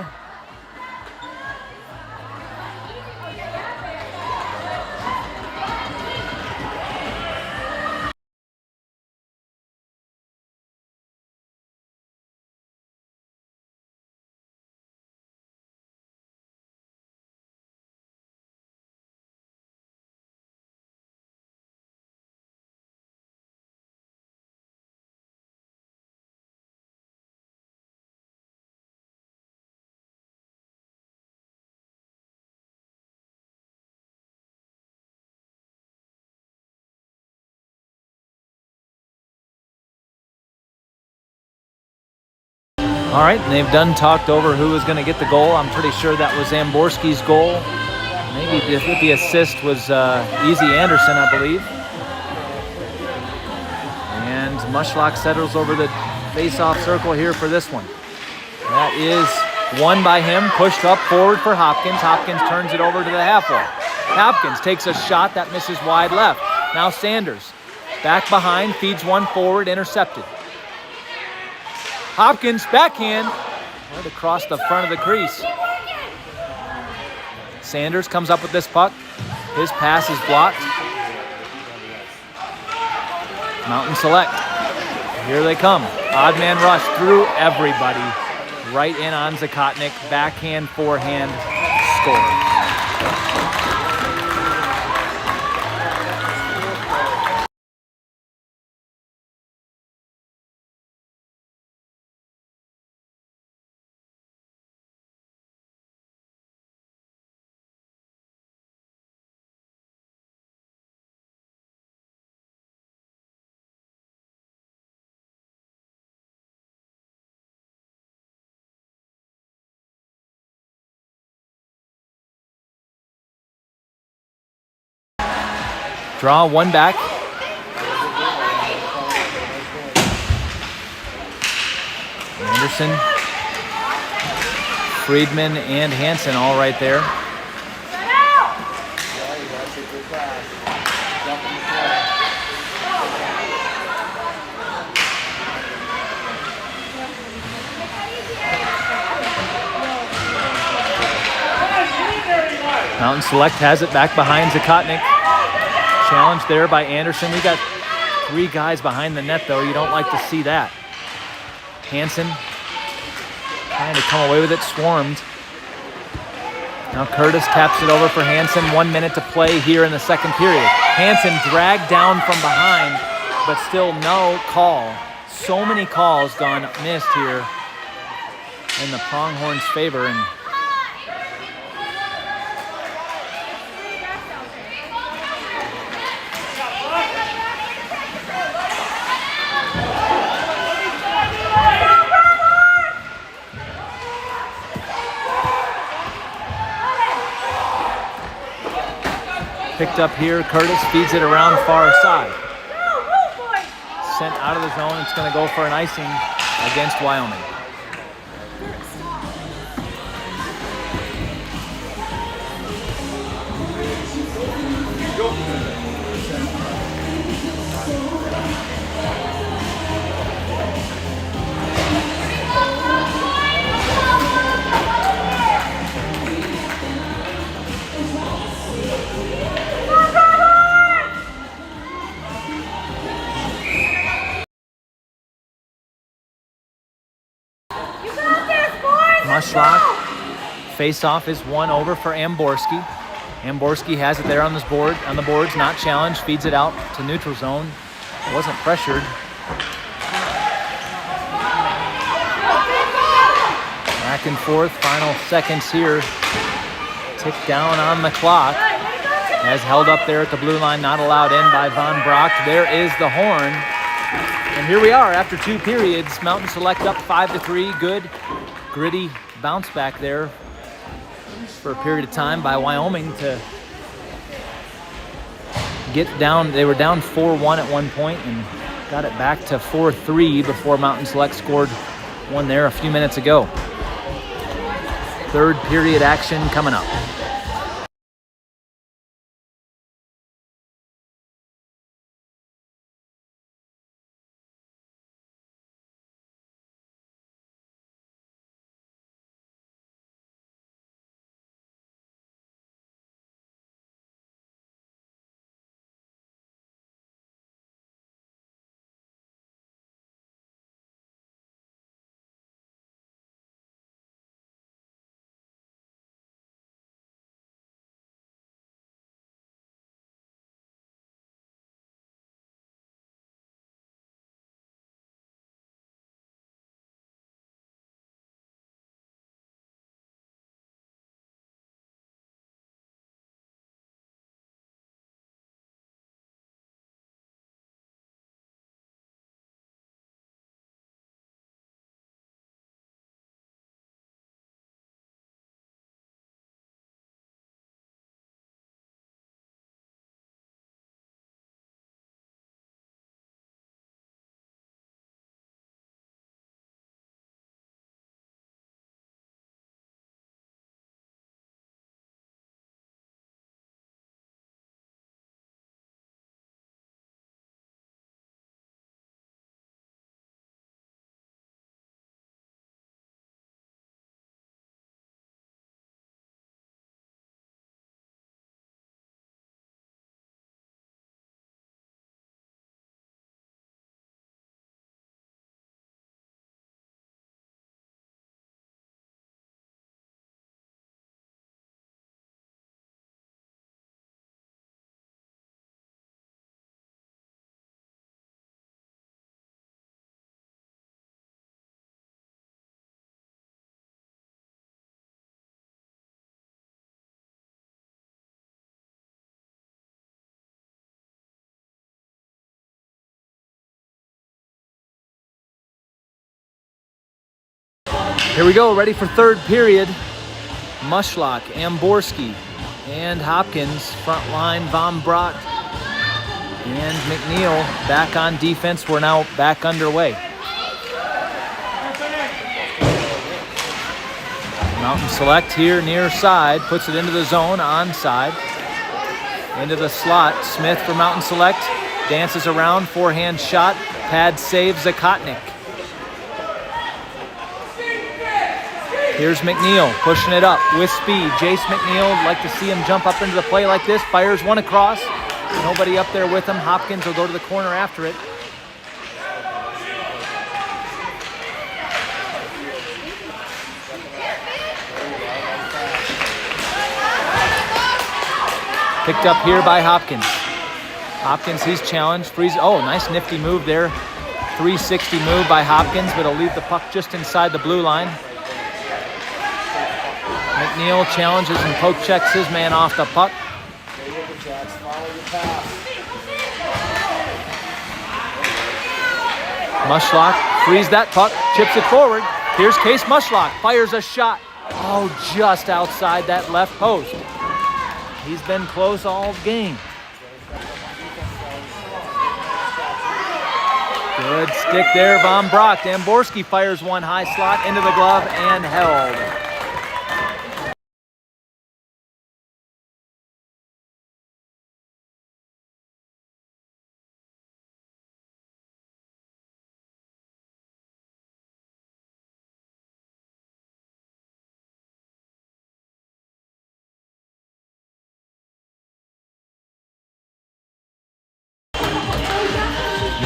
All right, and they've done talked over who was going to get the goal. I'm pretty sure that was Amborski's goal. Maybe the assist was Easy Anderson, I believe. And Mushlock settles over the face-off circle here for this one. That is won by him, pushed up forward for Hopkins. Hopkins turns it over to the half wall. Hopkins takes a shot that misses wide left. Now Sanders back behind, feeds one forward, intercepted. Hopkins, backhand, right across the front of the crease. Sanders comes up with this puck. His pass is blocked. Mountain Select. Here they come. Odd man rush through everybody. Right in on Zakotnik. Backhand, forehand, score. Draw one back. Anderson, Friedman, and Hansen all right there. Mountain Select has it back behind Zakotnik. Challenge there by Anderson. We got 3 guys behind the net, though. You don't like to see that. Hansen trying to come away with it, swarmed. Now Curtis taps it over for Hansen. 1 minute to play here in the second period. Hansen dragged down from behind, but still no call. So many calls gone missed here in the Pronghorns' favor. And picked up here, Curtis feeds it around far side. Sent out of the zone, it's going to go for an icing against Wyoming. Mushlock, face-off is won over for Amborski. Amborski has it there on the boards, not challenged, feeds it out to neutral zone. Wasn't pressured. Back and forth, final seconds here. Tick down on the clock. As held up there at the blue line, not allowed in by Vanbragt. There is the horn. And here we are after 2 periods. Mountain Select up 5-3. Good, gritty bounce back there for a period of time by Wyoming to get down. They were down 4-1 at one point and got it back to 4-3 before Mountain Select scored one there a few minutes ago. Third period action coming up. Here we go, ready for third period. Mushlock, Amborski, and Hopkins. Front line, Vanbragt and McNeal back on defense. We're now back underway. Mountain Select here near side, puts it into the zone, onside. Into the slot, Smith for Mountain Select, dances around, forehand shot, pad save, Zakotnik. Here's McNeal, pushing it up with speed. Jayce McNeal, like to see him jump up into the play like this, fires one across. Nobody up there with him. Hopkins will go to the corner after it. Picked up here by Hopkins. Hopkins, he's challenged. Oh, nice nifty move there. 360 move by Hopkins, but he'll leave the puck just inside the blue line. McNeal challenges and poke checks his man off the puck. Mushlock frees that puck, chips it forward. Here's Case Mushlock, fires a shot. Oh, just outside that left post. He's been close all game. Good stick there, Vanbragt. Amborski fires one high slot into the glove and held.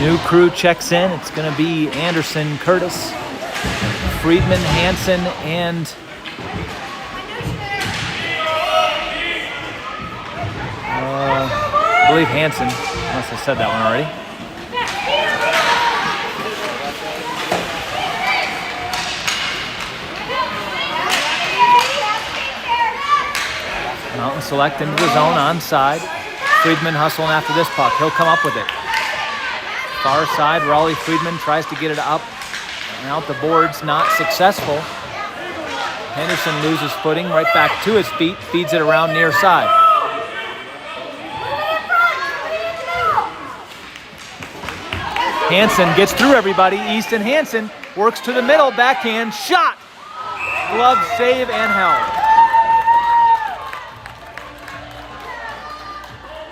New crew checks in. It's going to be Anderson, Curtis, Friedman, Hansen, and I believe Hansen, unless I said that one already. Mountain Select into the zone, onside. Friedman hustling after this puck. He'll come up with it. Far side, Raleigh Friedman tries to get it up and out the boards, not successful. Henderson loses footing, right back to his feet, feeds it around near side. Hansen gets through everybody. Easton Hansen works to the middle, backhand, shot! Glove save and held.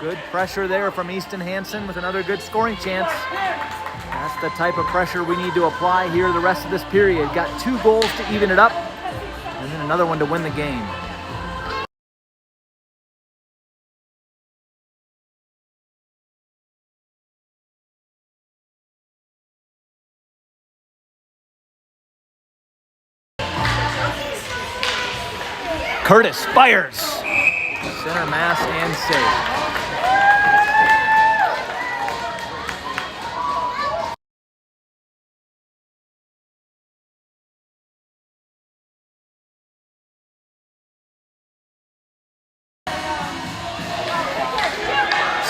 Good pressure there from Easton Hansen with another good scoring chance. That's the type of pressure we need to apply here the rest of this period. Got 2 goals to even it up, and then another one to win the game. Curtis fires. Center mass and save.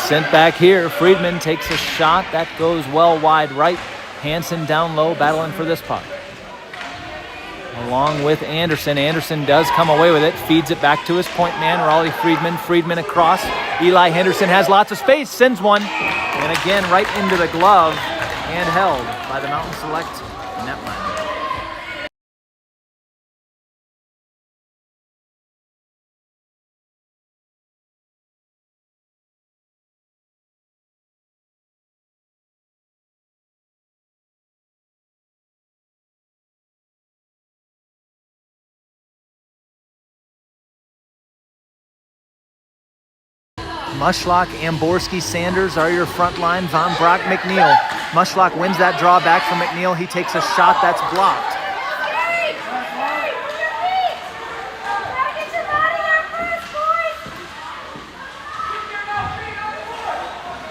Sent back here, Friedman takes a shot, that goes well wide right. Hansen down low, battling for this puck. Along with Anderson. Anderson does come away with it, feeds it back to his point man, Raleigh Friedman. Friedman across. Eli Henderson has lots of space, sends one. And again, right into the glove and held by the Mountain Select netline. Mushlock, Amborski, Sanders are your front line. Vanbragt, McNeal. Mushlock wins that draw back from McNeal. He takes a shot that's blocked.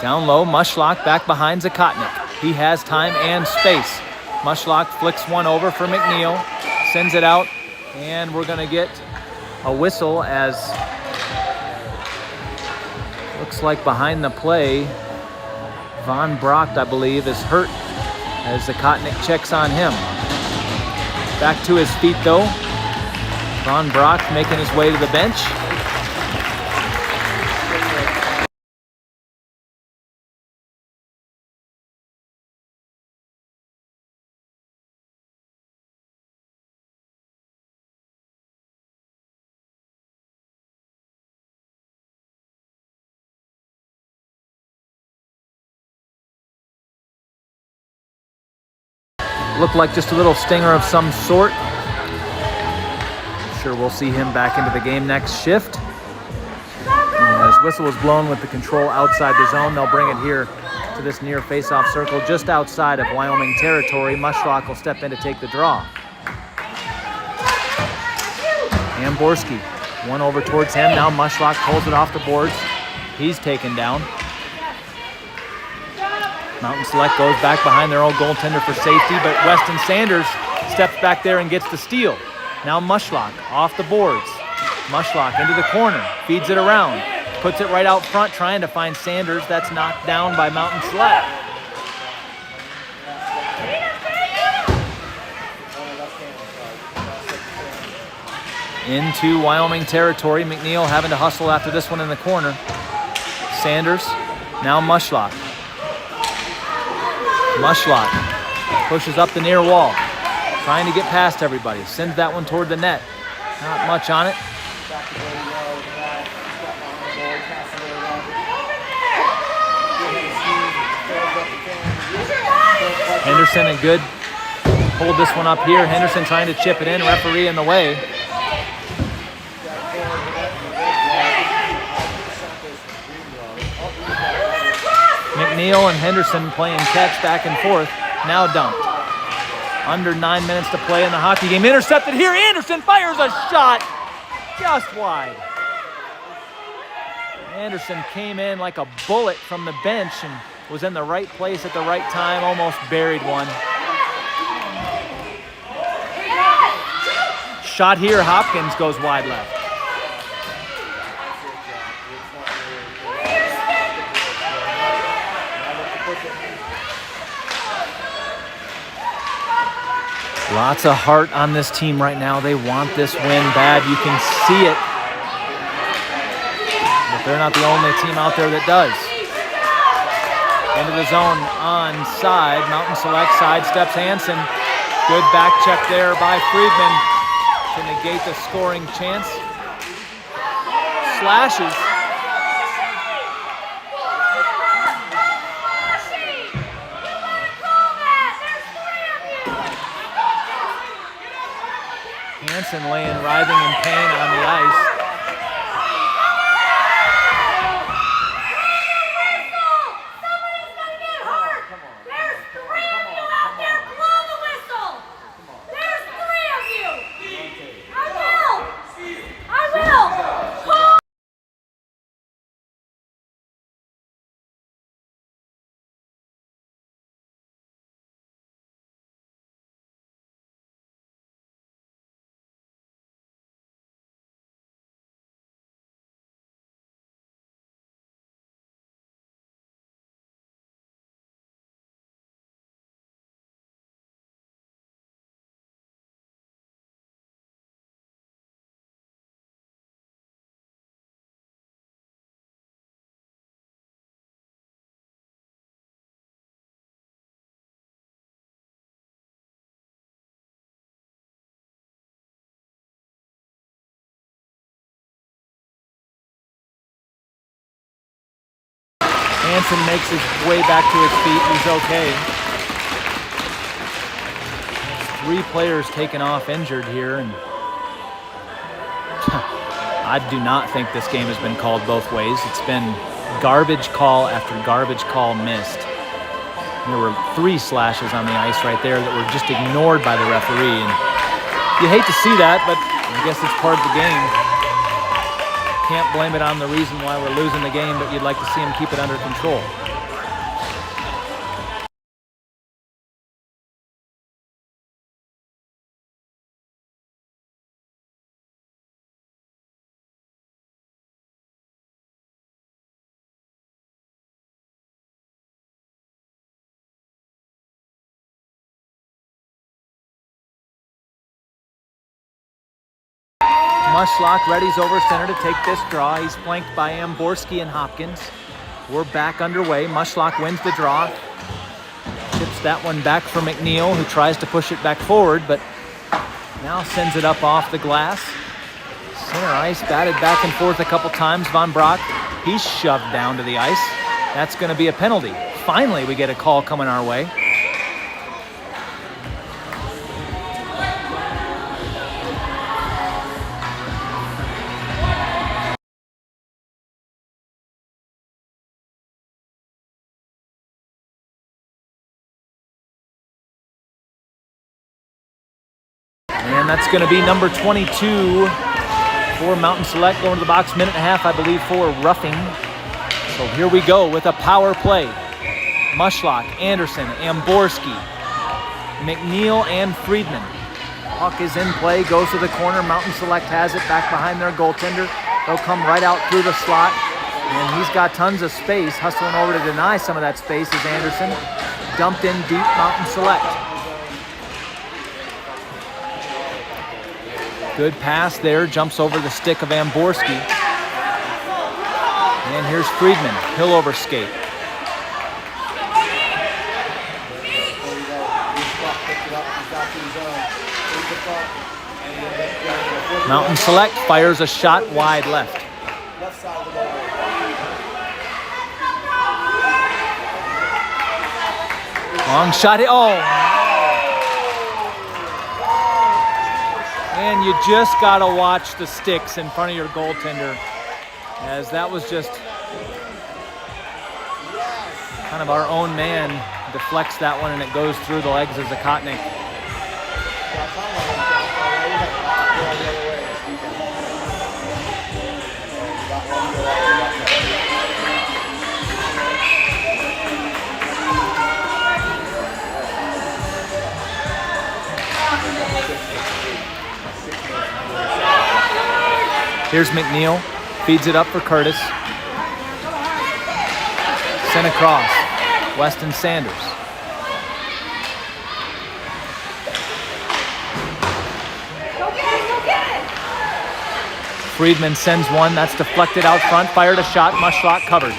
Down low, Mushlock back behind Zakotnik. He has time and space. Mushlock flicks one over for McNeal, sends it out, and we're going to get a whistle as looks like behind the play, Vanbragt, I believe, is hurt as Zakotnik checks on him. Back to his feet though. Vanbragt making his way to the bench. Looked like just a little stinger of some sort. I'm sure we'll see him back into the game next shift. And as whistle was blown with the control outside the zone, they'll bring it here to this near face-off circle just outside of Wyoming territory. Mushlock will step in to take the draw. Amborski, one over towards him. Now Mushlock pulls it off the boards. He's taken down. Mountain Select goes back behind their own goaltender for safety, but Weston Sanders steps back there and gets the steal. Now Mushlock off the boards. Mushlock into the corner, feeds it around, puts it right out front, trying to find Sanders. That's knocked down by Mountain Select. Into Wyoming territory. McNeal having to hustle after this one in the corner. Sanders, now Mushlock. Mushlock pushes up the near wall, trying to get past everybody. Sends that one toward the net. Not much on it. Henderson and good. Hold this one up here. Henderson trying to chip it in. Referee in the way. McNeal and Henderson playing catch back and forth. Now dumped. Under 9 minutes to play in the hockey game. Intercepted here. Anderson fires a shot just wide. Anderson came in like a bullet from the bench and was in the right place at the right time. Almost buried one. Shot here. Hopkins goes wide left. Lots of heart on this team right now. They want this win bad. You can see it. But they're not the only team out there that does. Into the zone onside. Mountain Select sidesteps Hansen. Good back check there by Friedman to negate the scoring chance. Slashes. Hansen laying writhing in pain on the ice. Hansen makes his way back to his feet. He's okay. 3 players taken off injured here, and I do not think this game has been called both ways. It's been garbage call after garbage call missed. There were 3 slashes on the ice right there that were just ignored by the referee, and you hate to see that, but I guess it's part of the game. Can't blame it on the reason why we're losing the game, but you'd like to see him keep it under control. Mushlock readies over center to take this draw. He's flanked by Amborski and Hopkins. We're back underway. Mushlock wins the draw. Tips that one back for McNeal, who tries to push it back forward, but now sends it up off the glass. Center ice batted back and forth a couple times. Vanbragt, he's shoved down to the ice. That's going to be a penalty. Finally, we get a call coming our way. And that's going to be number 22 for Mountain Select, going to the box, minute and a half, I believe, for roughing. So here we go with a power play. Mushlock, Anderson, Amborski, McNeal, and Friedman. Puck is in play, goes to the corner. Mountain Select has it back behind their goaltender. They'll come right out through the slot, and he's got tons of space. Hustling over to deny some of that space is Anderson. Dumped in deep, Mountain Select. Good pass there, jumps over the stick of Amborski. And here's Friedman, he'll over skate. Mountain Select fires a shot wide left. Long shot, oh! And you just got to watch the sticks in front of your goaltender, as that was just kind of our own man deflects that one, and it goes through the legs of Zakotnik. Here's McNeal, feeds it up for Curtis. Sent across, Weston Sanders. Friedman sends one, that's deflected out front, fired a shot, Mushlock covered.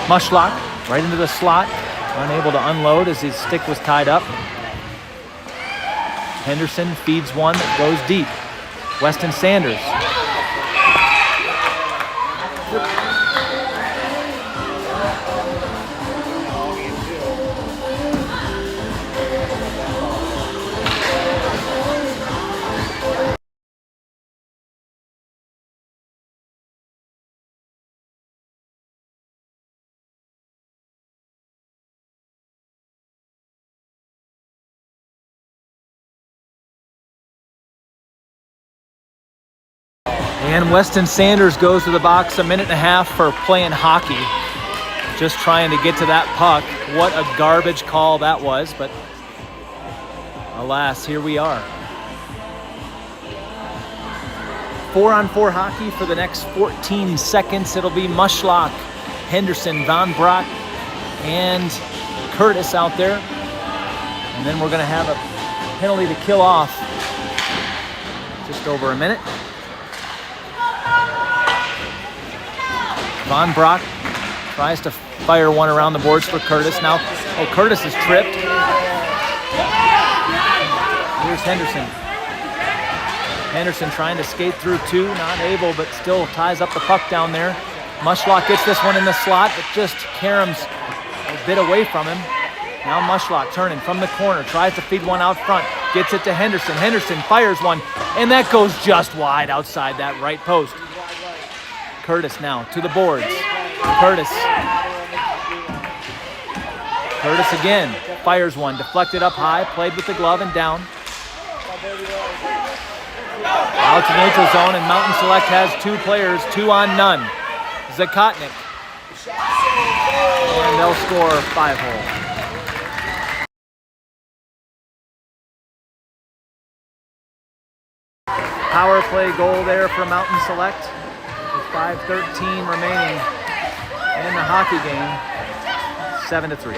Mushlock right into the slot, unable to unload as his stick was tied up. Henderson feeds one that goes deep. Weston Sanders. And Weston Sanders goes to the box, a minute and a half for playing hockey. Just trying to get to that puck. What a garbage call that was, but alas, here we are. 4-on-4 hockey for the next 14 seconds. It'll be Mushlock, Henderson, Vanbragt, and Curtis out there. And then we're gonna have a penalty to kill off. Just over a minute. Vanbragt tries to fire one around the boards for Curtis. Now, Curtis is tripped. Here's Henderson. Henderson trying to skate through two, not able, but still ties up the puck down there. Mushlock gets this one in the slot, but just Karam's a bit away from him. Now Mushlock turning from the corner, tries to feed one out front, gets it to Henderson. Henderson fires one, and that goes just wide outside that right post. Curtis now to the boards. Curtis again, fires one, deflected up high, played with the glove and down. Out to neutral zone, and Mountain Select has two players, 2-on-none. Zakotnik. And they'll score 5-hole. power play goal there for Mountain Select with 5:13 remaining in the hockey game. 7-3.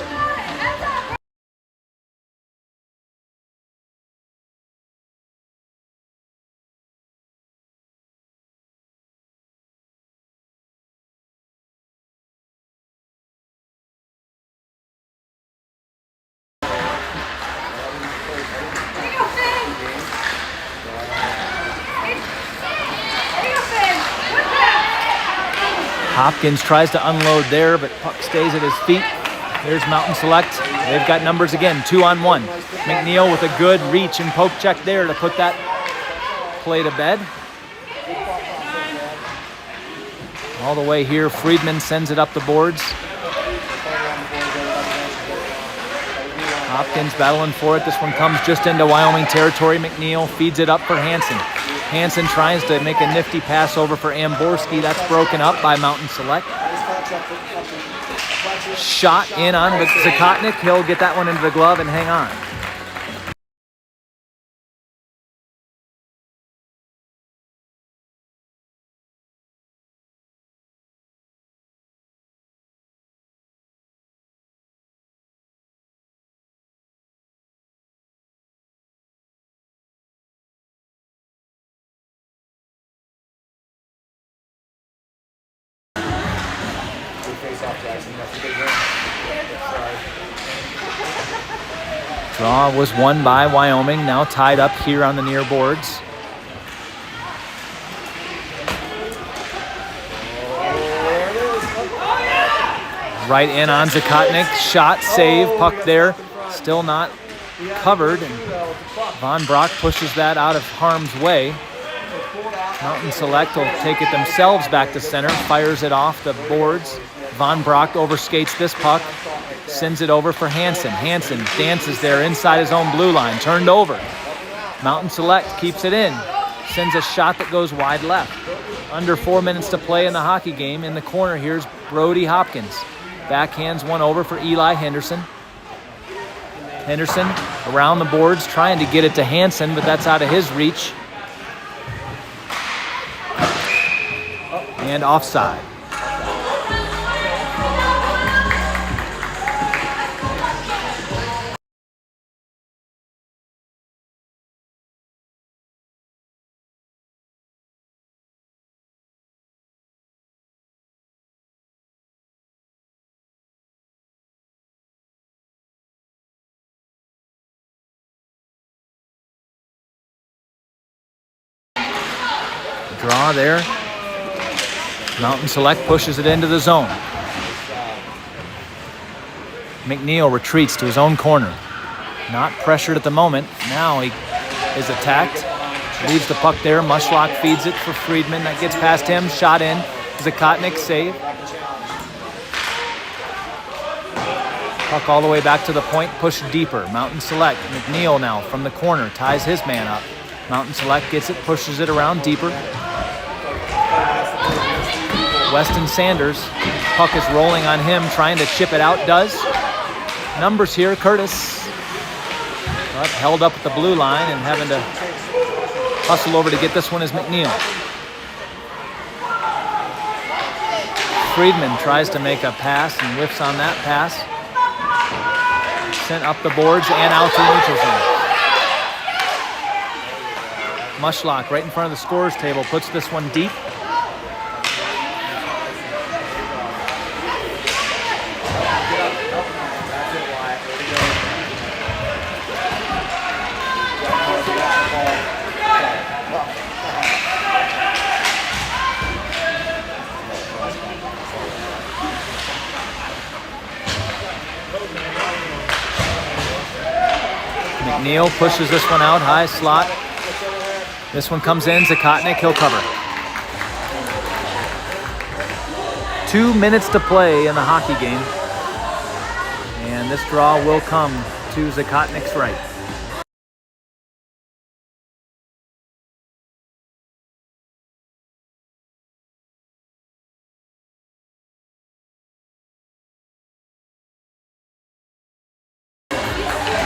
Hopkins tries to unload there, but puck stays at his feet. There's Mountain Select. They've got numbers again, 2-on-1. McNeal with a good reach and poke check there to put that play to bed. All the way here, Friedman sends it up the boards. Hopkins battling for it. This one comes just into Wyoming territory. McNeal feeds it up for Hansen. Hansen tries to make a nifty pass over for Amborski. That's broken up by Mountain Select. Shot in on Zakotnik. He'll get that one into the glove and hang on. Draw was won by Wyoming, now tied up here on the near boards. Right in on Zakotnik, shot, save, puck there, still not covered. And Vanbragt pushes that out of harm's way. Mountain Select will take it themselves back to center, fires it off the boards. Vanbragt overskates this puck, sends it over for Hansen. Hansen dances there inside his own blue line, turned over. Mountain Select keeps it in, sends a shot that goes wide left. Under 4 minutes to play in the hockey game. In the corner here's Brody Hopkins. Backhands one over for Elijah Henderson. Henderson around the boards trying to get it to Hansen, but that's out of his reach. And offside. Draw there. Mountain Select pushes it into the zone. McNeal retreats to his own corner. Not pressured at the moment. Now he is attacked. Leaves the puck there. Mushlock feeds it for Friedman. That gets past him. Shot in. Zakotnik save. Puck all the way back to the point. Pushed deeper. Mountain Select. McNeal now from the corner. Ties his man up. Mountain Select gets it. Pushes it around deeper. Weston Sanders, puck is rolling on him, trying to chip it out, does. Numbers here, Curtis, but held up at the blue line and having to hustle over to get this one is McNeal. Friedman tries to make a pass and whiffs on that pass. Sent up the boards and out to neutral zone. Mushlock right in front of the scorer's table puts this one deep. McNeal pushes this one out, high slot. This one comes in, Zakotnik, he'll cover. 2 minutes to play in the hockey game. And this draw will come to Zakotnik's right.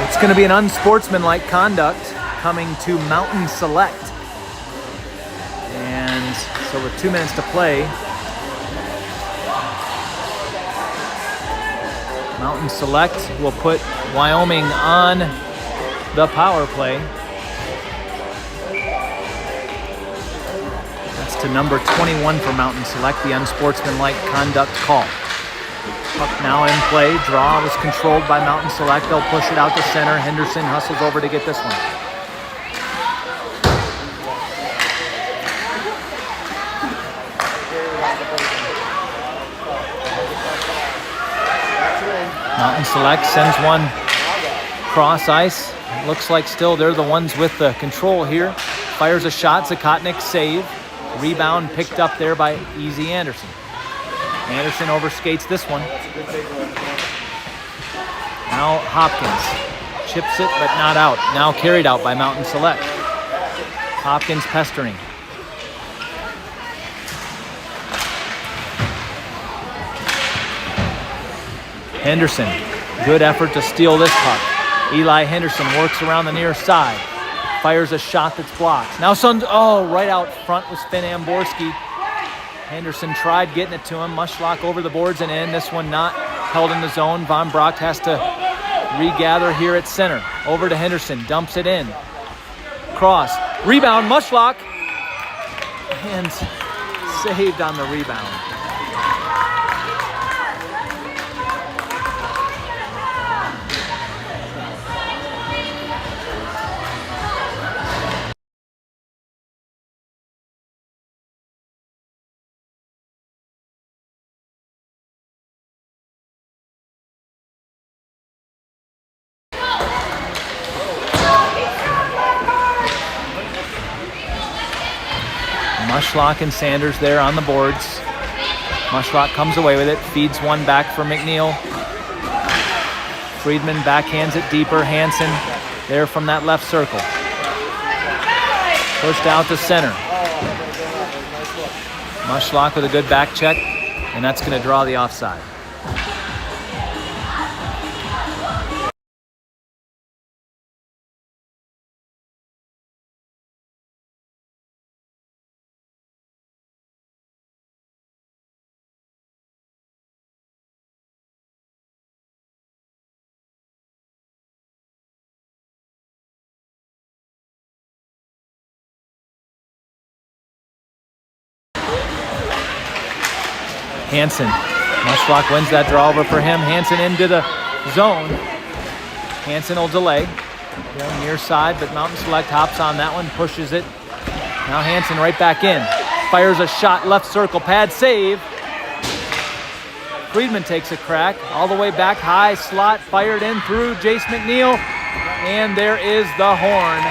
It's going to be an unsportsmanlike conduct coming to Mountain Select. So with 2 minutes to play, Mountain Select will put Wyoming on the power play. That's to number 21 for Mountain Select, the unsportsmanlike conduct call. Puck now in play. Draw was controlled by Mountain Select. They'll push it out to center. Henderson hustles over to get this one. Mountain Select sends one cross ice. Looks like still they're the ones with the control here. Fires a shot. Zakotnik save. Rebound picked up there by Easy Anderson. Anderson overskates this one. Now Hopkins chips it, but not out. Now carried out by Mountain Select. Hopkins pestering. Henderson, good effort to steal this puck. Eli Henderson works around the near side. Fires a shot that's blocked. Now right out front was Finn Amborski. Henderson tried getting it to him. Mushlock over the boards and in. This one not held in the zone. Vanbragt has to regather here at center. Over to Henderson. Dumps it in. Cross. Rebound. Mushlock. And saved on the rebound. Mushlock and Sanders there on the boards. Mushlock comes away with it, feeds one back for McNeal. Friedman backhands it deeper. Hansen there from that left circle. Pushed out to center. Mushlock with a good back check, and that's going to draw the offside. Hansen. Mushlock wins that draw over for him. Hansen into the zone. Hansen will delay. Going near side, but Mountain Select hops on that one, pushes it. Now Hansen right back in. Fires a shot, left circle pad, save. Friedman takes a crack. All the way back, high slot, fired in through Jayce McNeal. And there is the horn.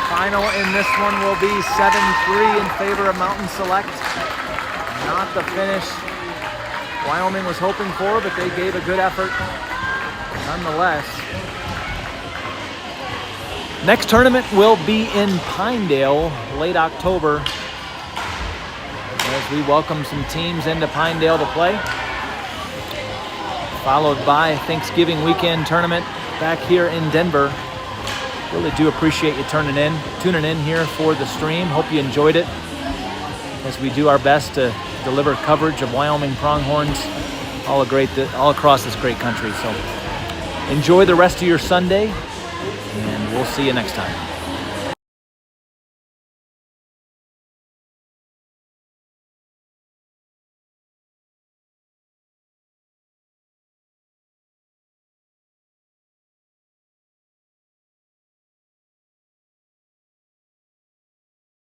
Final in this one will be 7-3 in favor of Mountain Select. Not the finish Wyoming was hoping for, but they gave a good effort nonetheless. Next tournament will be in Pinedale, late October, as we welcome some teams into Pinedale to play. Followed by Thanksgiving weekend tournament back here in Denver. Really do appreciate you tuning in here for the stream. Hope you enjoyed it, as we do our best to deliver coverage of Wyoming Pronghorns all across this great country. So enjoy the rest of your Sunday, and we'll see you next time.